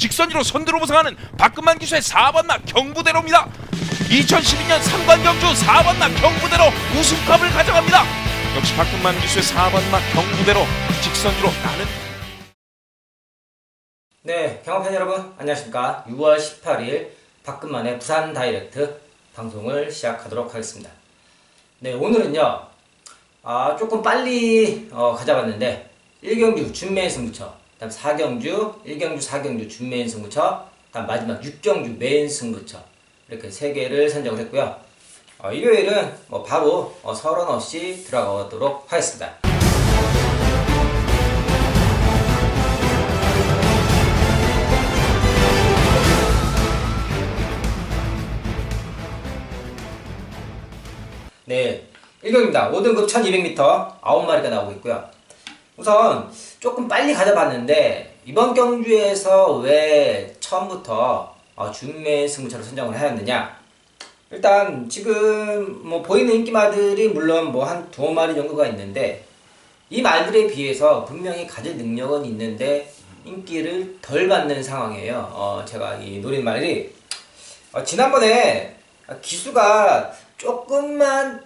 직선으로 선두로 부상하는 박근만 기수의 4번마 경부대로입니다. 2012년 3관 경주 4번마 경부대로 우승컵을 가져갑니다. 역시 박근만 기수의 4번마 경부대로 직선으로 나는. 네, 경험팬 여러분 안녕하십니까. 6월 18일 박근만의 부산 다이렉트 방송을 시작하도록 하겠습니다. 네, 오늘은요 조금 빨리 가져봤는데 1경주 준메인 승부처, 그다음 4경주 1경주 4경주 준메인 승부처, 그다음 마지막 6경주 메인 승부처, 이렇게 3개를 선정을 했고요. 일요일은 바로 서론 없이 들어가도록 하겠습니다. 네, 1경입니다. 5등급 1200m 9마리가 나오고 있고요. 우선 조금 빨리 가져봤는데 이번 경주에서 왜 처음부터 준메인 승부처를 선정을 하였느냐. 일단 지금 보이는 인기마들이 물론 한 2마리 정도가 있는데 이 말들에 비해서 분명히 가질 능력은 있는데 인기를 덜 받는 상황이에요. 제가 이 노린 말이 지난번에 기수가 조금만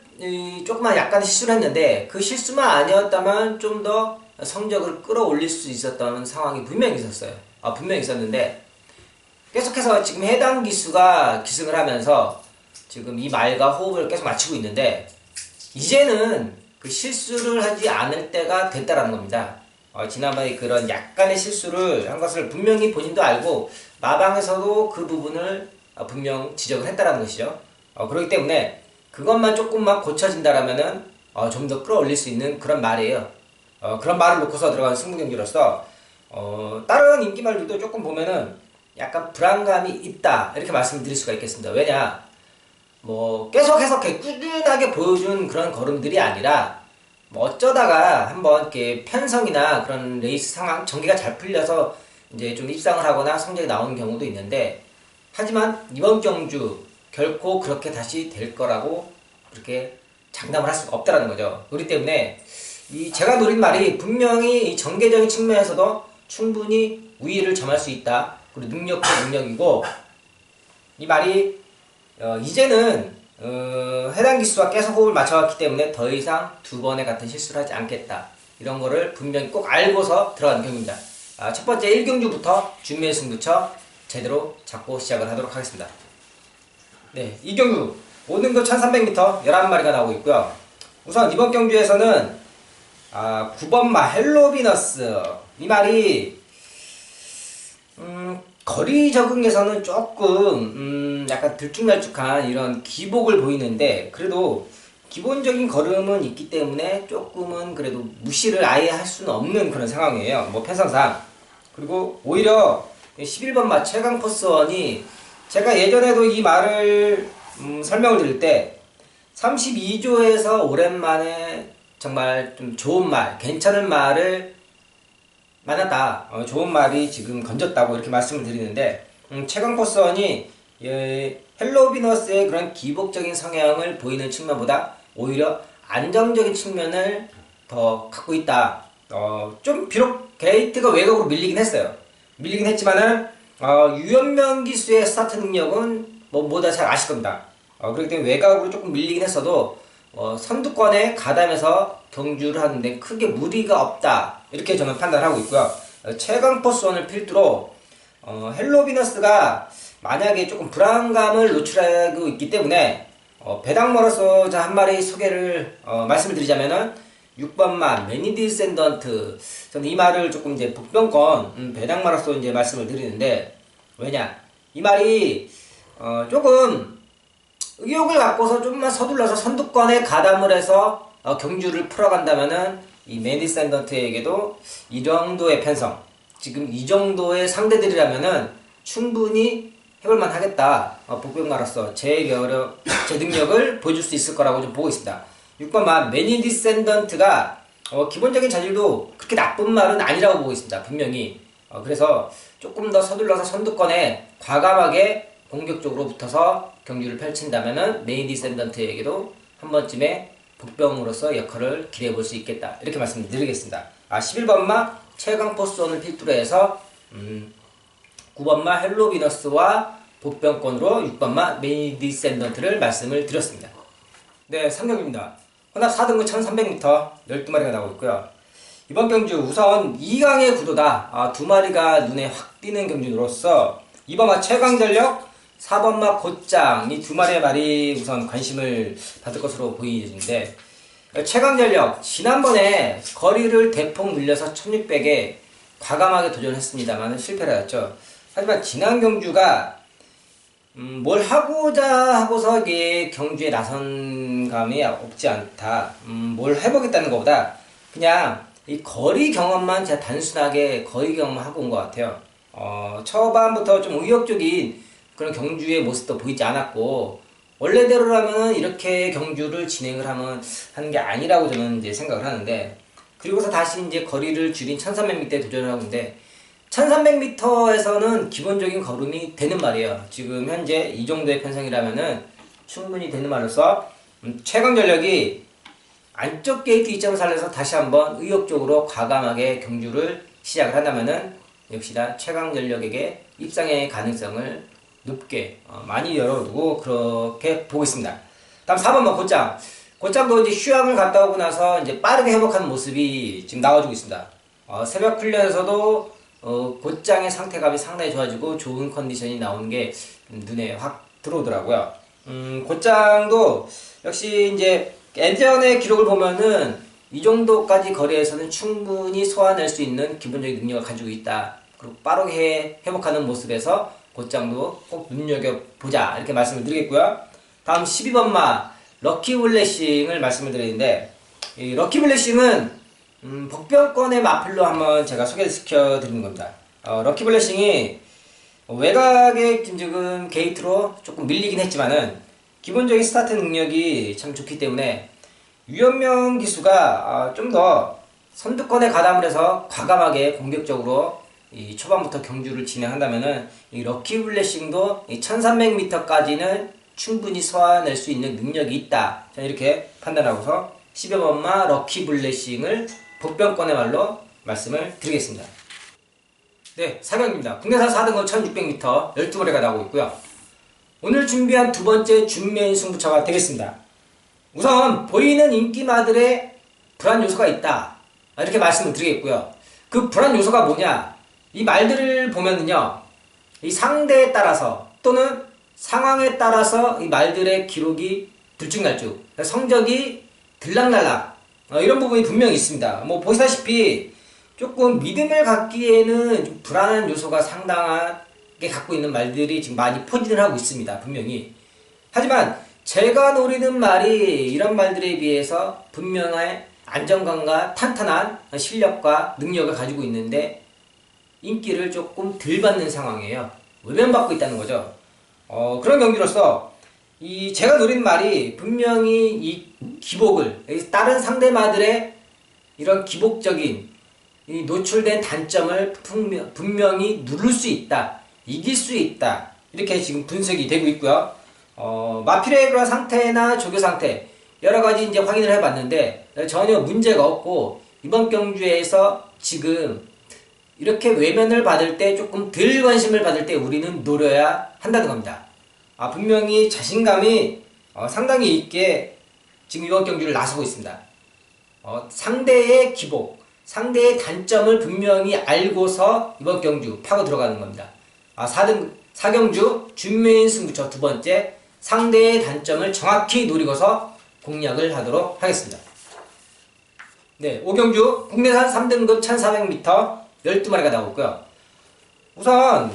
약간 실수를 했는데 그 실수만 아니었다면 좀 더 성적을 끌어올릴 수 있었던 상황이 분명히 있었어요. 분명히 있었는데 계속해서 지금 해당 기수가 기승을 하면서 지금 이 말과 호흡을 계속 맞추고 있는데 이제는 그 실수를 하지 않을 때가 됐다라는 겁니다. 지난번에 그런 약간의 실수를 한 것을 분명히 본인도 알고 마방에서도 그 부분을 분명 지적을 했다라는 것이죠. 그렇기 때문에 그것만 조금만 고쳐진다라면은 좀 더 끌어올릴 수 있는 그런 말이에요. 그런 말을 놓고서 들어간 승부경기로서 다른 인기말들도 조금 보면은 약간 불안감이 있다 이렇게 말씀을 드릴 수가 있겠습니다. 왜냐 계속해서 꾸준하게 보여준 그런 걸음들이 아니라 어쩌다가 한번 이렇게 편성이나 그런 레이스 상황 전개가 잘 풀려서 이제 좀 입상을 하거나 성적이 나오는 경우도 있는데, 하지만 이번 경주 결코 그렇게 다시 될 거라고 그렇게 장담을 할 수가 없다라는 거죠. 그렇기 때문에 제가 노린 말이 분명히 이 전개적인 측면에서도 충분히 우위를 점할 수 있다. 그리고 능력도 능력이고, 이 말이 이제는 해당 기수와 계속 호흡을 맞춰왔기 때문에 더 이상 2번의 같은 실수를 하지 않겠다. 이런 거를 분명히 꼭 알고서 들어가는 경기입니다. 첫 번째 1경주부터 준메인 승부처 제대로 잡고 시작을 하도록 하겠습니다. 네, 2경주 5등급 1300m 11마리가 나오고 있고요. 우선 이번 경주에서는 9번마 헬로비너스, 이 말이 거리 적응에서는 조금 약간 들쭉날쭉한 이런 기복을 보이는데, 그래도 기본적인 걸음은 있기 때문에 조금은 그래도 무시를 아예 할 수는 없는 그런 상황이에요. 편성상. 그리고 오히려 11번마 최강 포스원이, 제가 예전에도 이 말을 설명을 드릴 때 32조에서 오랜만에 정말 좀 좋은 말, 괜찮은 말을 만났다. 좋은 말이 지금 건졌다고 이렇게 말씀을 드리는데, 최강 포스원이 헬로비너스의 그런 기복적인 성향을 보이는 측면보다 오히려 안정적인 측면을 더 갖고 있다. 좀 비록 게이트가 외곽으로 밀리긴 했어요. 밀리긴 했지만은 유연명 기수의 스타트 능력은 뭐보다 잘 아실 겁니다. 그렇기 때문에 외곽으로 조금 밀리긴 했어도 선두권에 가담해서 경주를 하는데 크게 무리가 없다, 이렇게 저는 판단하고 있고요. 최강 포스원을 필두로 헬로비너스가 만약에 조금 불안감을 노출하고 있기 때문에 배당머로서 한 마리 소개를 말씀을 드리자면은 6번마 매니디센던트, 저는 이 말을 조금 이제 복병권 배당마로서 이제 말씀을 드리는데, 왜냐 이 말이 조금 의욕을 갖고서 좀만 서둘러서 선두권에 가담을 해서 경주를 풀어간다면은 이 매니디센던트에게도 이 정도의 편성, 지금 이 정도의 상대들이라면은 충분히 해볼만 하겠다. 복병마로서 제 능력을 보여줄 수 있을 거라고 좀 보고 있습니다. 6번마 매니디센던트가 기본적인 자질도 그렇게 나쁜 말은 아니라고 보고 있습니다. 분명히. 그래서 조금 더 서둘러서 선두권에 과감하게 공격적으로 붙어서 경주를 펼친다면은 매니디센던트에게도 한 번쯤에 복병으로서 역할을 기대해 볼 수 있겠다, 이렇게 말씀드리겠습니다. 11번마 최강 포스원을 필두로 해서 9번마 헬로비너스와 복병권으로 6번마 메이디센던트를 말씀을 드렸습니다. 네, 3경기입니다. 혼합 4등급 1300m 12마리가 나오고 있고요. 이번 경주 우선 2강의 구도다. 2마리가 눈에 확 띄는 경주로서 2번마 최강전력, 4번마 곧장 이 2마리의 말이 우선 관심을 받을 것으로 보이는데, 최강전력 지난번에 거리를 대폭 늘려서 1600에 과감하게 도전했습니다만 실패를 하였죠. 하지만 지난 경주가 뭘 하고자 하고서 이게 경주에 나선 감이 없지 않다. 뭘 해보겠다는 것보다 그냥 이 거리 경험만 제가 단순하게 거리 경험을 하고 온 것 같아요. 초반부터 좀 의욕적인 그런 경주의 모습도 보이지 않았고, 원래대로라면 이렇게 경주를 진행을 하는 게 아니라고 저는 이제 생각을 하는데, 그리고서 다시 이제 거리를 줄인 1300m에 도전을 하고 있는데, 1300m에서는 기본적인 걸음이 되는 말이에요. 지금 현재 이 정도의 편성이라면은 충분히 되는 말로서 최강 전력이 안쪽 게이트 2점을 살려서 다시 한번 의욕적으로 과감하게 경주를 시작을 한다면은 역시나 최강 전력에게 입상의 가능성을 높게 많이 열어두고 그렇게 보고 있습니다. 다음 4번만 곧장. 곧장도 이제 휴양을 갔다 오고 나서 이제 빠르게 회복하는 모습이 지금 나와주고 있습니다. 새벽 훈련에서도 곧장의 상태감이 상당히 좋아지고 좋은 컨디션이 나오는 게 눈에 확 들어오더라고요. 곧장도 역시 이제 예전의 기록을 보면은 이 정도까지 거리에서는 충분히 소화낼 수 있는 기본적인 능력을 가지고 있다. 그리고 빠르게 회복하는 모습에서 곧장도 꼭 눈여겨보자, 이렇게 말씀을 드리겠고요. 다음 12번마 럭키 블레싱을 말씀을 드리는데, 이 럭키 블레싱은 복병권의 마필로 한번 제가 소개시켜 드리는 겁니다. 럭키 블레싱이 외곽의 지금 게이트로 조금 밀리긴 했지만은 기본적인 스타트 능력이 참 좋기 때문에 유연명 기수가 좀 더 선두권에 가담을 해서 과감하게 공격적으로 이 초반부터 경주를 진행한다면은 이 럭키 블레싱도 1300m까지는 충분히 소화낼 수 있는 능력이 있다. 저는 이렇게 판단하고서 12번마 럭키 블레싱을 복병권의 말로 말씀을 드리겠습니다. 네, 4경기입니다. 국내산 4등급 1600m 12마리가 나오고 있고요. 오늘 준비한 두 번째 준메인 승부처가 되겠습니다. 우선 보이는 인기마들의 불안 요소가 있다, 이렇게 말씀을 드리겠고요. 그 불안 요소가 뭐냐, 이 말들을 보면은요, 이 상대에 따라서 또는 상황에 따라서 이 말들의 기록이 들쭉날쭉, 성적이 들락날락, 이런 부분이 분명히 있습니다. 뭐 보시다시피 조금 믿음을 갖기에는 좀 불안한 요소가 상당하게 갖고 있는 말들이 지금 많이 포진을 하고 있습니다. 분명히. 하지만 제가 노리는 말이 이런 말들에 비해서 분명한 안정감과 탄탄한 실력과 능력을 가지고 있는데 인기를 조금 덜 받는 상황이에요. 외면받고 있다는 거죠. 그런 경기로서 이 제가 노린 말이 분명히 이 기복을, 다른 상대마들의 이런 기복적인 이 노출된 단점을 분명히 누를 수 있다, 이길 수 있다, 이렇게 지금 분석이 되고 있고요. 마필의 그런 상태나 조교 상태 여러가지 이제 확인을 해봤는데 전혀 문제가 없고, 이번 경주에서 지금 이렇게 외면을 받을 때, 조금 덜 관심을 받을 때 우리는 노려야 한다는 겁니다. 분명히 자신감이 상당히 있게 지금 이번 경주를 나서고 있습니다. 상대의 기복, 상대의 단점을 분명히 알고서 이번 경주 파고 들어가는 겁니다. 4경주 준메인 승부처 두 번째, 상대의 단점을 정확히 노리고서 공략을 하도록 하겠습니다. 네, 5경주 국내산 3등급 1400m 12마리가 나오고 있고요. 우선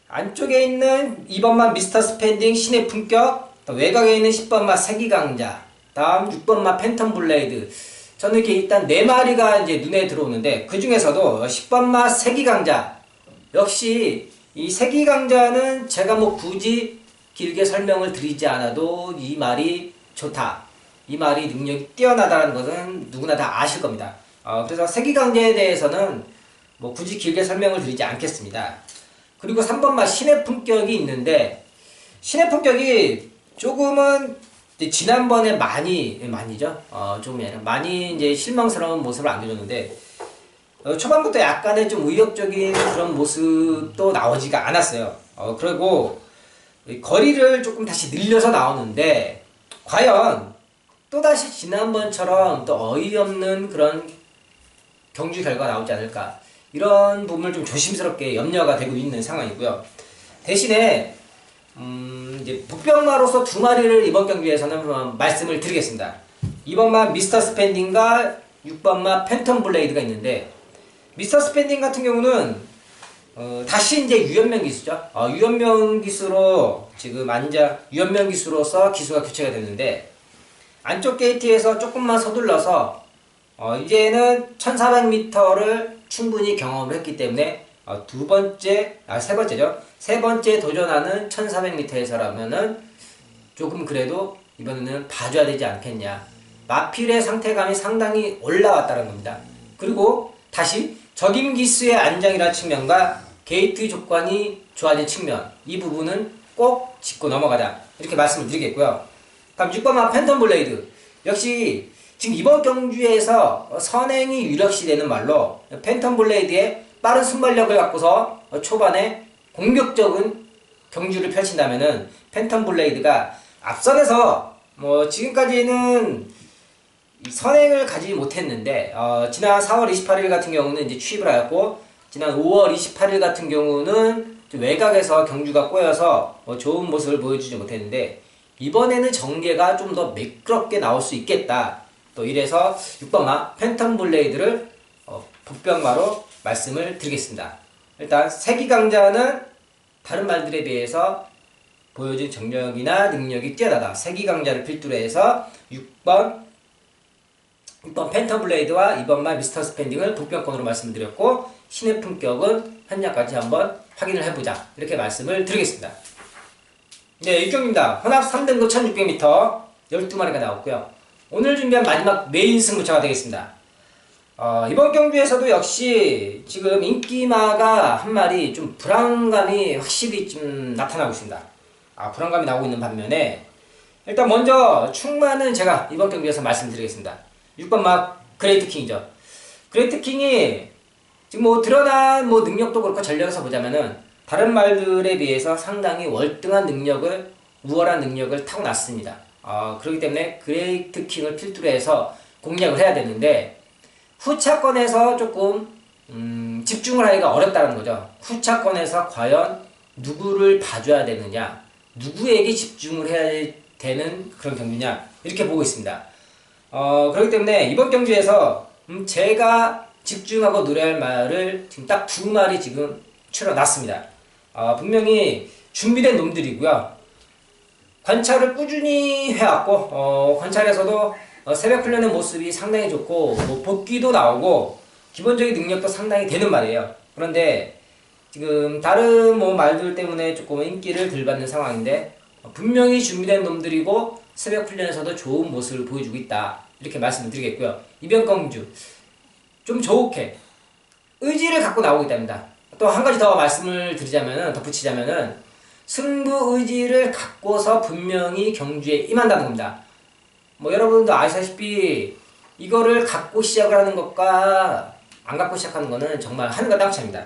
안쪽에 있는 2번마 미스터 스펜딩 신의 품격, 외곽에 있는 10번마 세기강자, 다음 6번마 팬텀 블레이드, 저는 이렇게 일단 4마리가 이제 눈에 들어오는데, 그 중에서도 10번마 세기강자, 역시 이 세기강자는 제가 뭐 굳이 길게 설명을 드리지 않아도 이 말이 좋다, 이 말이 능력이 뛰어나다는 것은 누구나 다 아실 겁니다. 그래서 세기강자에 대해서는 뭐 굳이 길게 설명을 드리지 않겠습니다. 그리고 3번마 신의 품격이 있는데, 신의 품격이 조금은 지난번에 많이죠. 조금이 아니라 많이 이제 실망스러운 모습을 안겨줬는데, 초반부터 약간의 좀 위협적인 그런 모습도 나오지가 않았어요. 그리고 거리를 조금 다시 늘려서 나오는데 과연 또다시 지난번처럼 또 어이없는 그런 경주 결과가 나오지 않을까, 이런 부분을 좀 조심스럽게 염려가 되고 있는 상황이고요. 대신에 이제 복병마로서 두 마리를 이번 경기에서는 말씀을 드리겠습니다. 2번마 미스터 스펜딩과 6번마 팬텀 블레이드가 있는데, 미스터 스펜딩 같은 경우는 다시 이제 유연명 기수죠. 유연명 기수로 지금 유연명 기수로서 기수가 교체가 됐는데, 안쪽 게이트에서 조금만 서둘러서 이제는 1400m를 충분히 경험을 했기 때문에 세 번째 도전하는 1400m에서라면은 조금 그래도 이번에는 봐줘야 되지 않겠냐. 마필의 상태감이 상당히 올라왔다는 겁니다. 그리고 다시 적임 기수의 안정이라는 측면과 게이트 조건이 좋아진 측면, 이 부분은 꼭 짚고 넘어가자, 이렇게 말씀을 드리겠고요. 다음 6번마 팬텀 블레이드, 역시 지금 이번 경주에서 선행이 유력시 되는 말로 팬텀 블레이드의 빠른 순발력을 갖고서 초반에 공격적인 경주를 펼친다면은 팬텀 블레이드가 앞선에서 지금까지는 선행을 가지지 못했는데, 지난 4월 28일 같은 경우는 이제 취입을 하였고, 지난 5월 28일 같은 경우는 좀 외곽에서 경주가 꼬여서 좋은 모습을 보여주지 못했는데, 이번에는 전개가 좀 더 매끄럽게 나올 수 있겠다. 또 이래서 6번마 팬텀 블레이드를 복병마로 말씀을 드리겠습니다. 일단 세기강자는 다른 말들에 비해서 보여준 정력이나 능력이 뛰어나다. 세기강자를 필두로 해서 6번 팬텀 블레이드와 2번마 미스터 스펜딩을 복병권으로 말씀드렸고, 신의 품격은 현장까지 한번 확인을 해보자, 이렇게 말씀을 드리겠습니다. 네, 6경기입니다. 혼합 3등급 1600m 12마리가 나왔고요. 오늘 준비한 마지막 메인 승부처가 되겠습니다. 이번 경주에서도 역시 지금 인기마가 한 마리 좀 불안감이 확실히 좀 나타나고 있습니다. 불안감이 나오고 있는 반면에, 일단 먼저 충마는 제가 이번 경기에서 말씀드리겠습니다. 6번마 그레이트 킹이죠. 그레이트 킹이 지금 드러난 능력도 그렇고 전력에서 보자면은 다른 말들에 비해서 상당히 월등한 능력을, 우월한 능력을 타고났습니다. 그렇기 때문에 그레이트 킹을 필두로 해서 공략을 해야 되는데, 후차권에서 조금 집중을 하기가 어렵다는 거죠. 후차권에서 과연 누구를 봐줘야 되느냐, 누구에게 집중을 해야 되는 그런 경기냐, 이렇게 보고 있습니다. 그렇기 때문에 이번 경주에서 제가 집중하고 노래할 말을 지금 딱 두 마리 지금 추려놨습니다. 분명히 준비된 놈들이고요. 관찰을 꾸준히 해왔고, 관찰에서도 새벽 훈련의 모습이 상당히 좋고, 복귀도 나오고, 기본적인 능력도 상당히 되는 말이에요. 그런데 지금 다른 말들 때문에 조금 인기를 덜 받는 상황인데, 분명히 준비된 놈들이고 새벽 훈련에서도 좋은 모습을 보여주고 있다, 이렇게 말씀을 드리겠고요. 이번 경주 좀 좋게 의지를 갖고 나오기 때문이다. 또 한 가지 더 말씀을 덧붙이자면은 승부 의지를 갖고서 분명히 경주에 임한다는 겁니다. 여러분도 아시다시피 이거를 갖고 시작을 하는 것과 안 갖고 시작하는 거는 정말 하늘과 땅 차이입니다.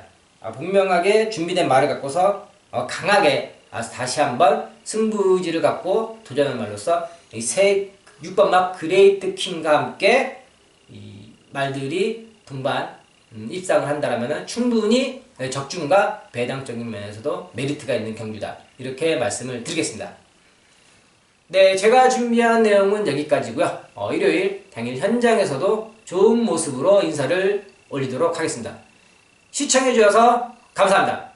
분명하게 준비된 말을 갖고서 강하게 다시 한번 승부 의지를 갖고 도전하는 말로서 이 6번마 그레이트 킹과 함께 이 말들이 동반 입상을 한다라면 충분히 적중과 배당적인 면에서도 메리트가 있는 경주다, 이렇게 말씀을 드리겠습니다. 네, 제가 준비한 내용은 여기까지고요. 일요일 당일 현장에서도 좋은 모습으로 인사를 올리도록 하겠습니다. 시청해주셔서 감사합니다.